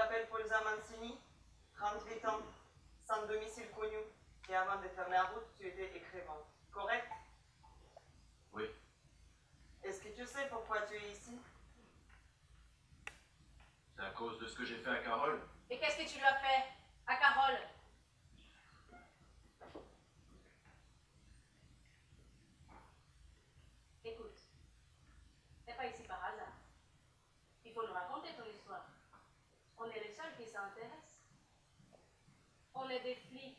t'appelles Polza Mancini, 38 ans, sans domicile connu, et avant de faire la route, tu étais écrivain. Correct? Oui. Est-ce que tu sais pourquoi tu es ici? C'est à cause de ce que j'ai fait à Carole. Et qu'est-ce que tu lui as fait à Carole? Écoute, t'es pas ici par hasard. Il faut nous raconter ton histoire. On est les seuls qui s'intéressent. On est des flics.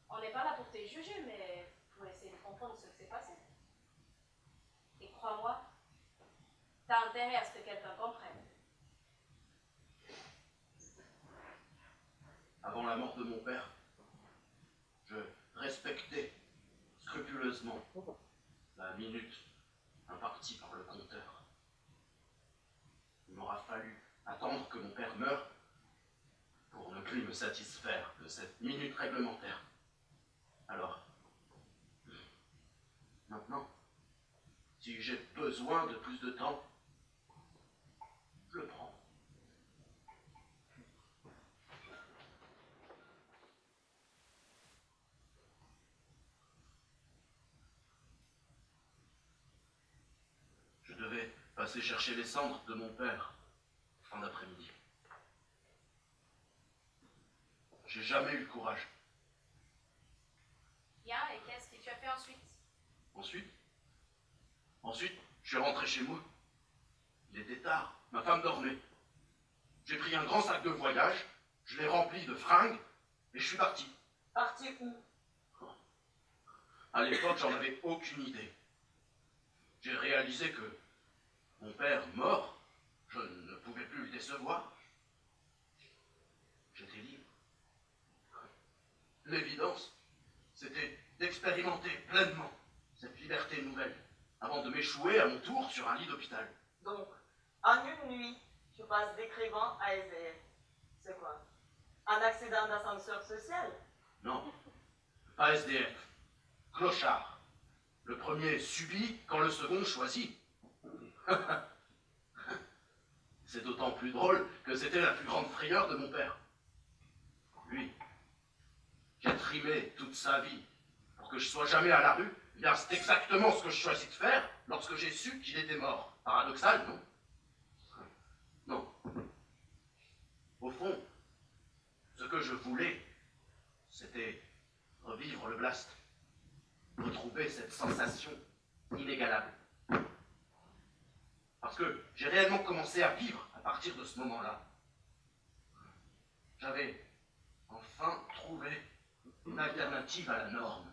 On n'est pas là pour te juger, mais pour essayer de comprendre ce qui s'est passé. Et crois-moi, t'as intérêt à ce que quelqu'un comprenne. Avant la mort de mon père, je respectais scrupuleusement la minute impartie par le compteur. Il m'aura fallu attendre que mon père meure pour ne plus me satisfaire de cette minute réglementaire. Alors, maintenant, si j'ai besoin de plus de temps, je le prends. Je devais passer chercher les cendres de mon père fin d'après-midi. J'ai jamais eu le courage. Bien, et qu'est-ce que tu as fait ensuite? Ensuite, je suis rentré chez moi. Il était tard, ma femme dormait. J'ai pris un grand sac de voyage, je l'ai rempli de fringues, et je suis parti. Parti où? À l'époque, j'en avais aucune idée. J'ai réalisé que mon père mort, je ne pouvais plus le décevoir. J'étais libre. L'évidence, c'était d'expérimenter pleinement cette liberté nouvelle, avant de m'échouer à mon tour sur un lit d'hôpital. Donc, en une nuit, tu passes d'écrivain à SDF. C'est quoi? Un accident d'ascenseur social? Non, pas SDF, clochard. Le premier subit quand le second choisit. C'est d'autant plus drôle que c'était la plus grande frayeur de mon père. Lui, qui a trimé toute sa vie pour que je sois jamais à la rue, eh bien c'est exactement ce que je choisis de faire lorsque j'ai su qu'il était mort. Paradoxal, non? Non. Au fond, ce que je voulais, c'était revivre le blast, retrouver cette sensation inégalable. Parce que j'ai réellement commencé à vivre à partir de ce moment-là. J'avais enfin trouvé une alternative à la norme.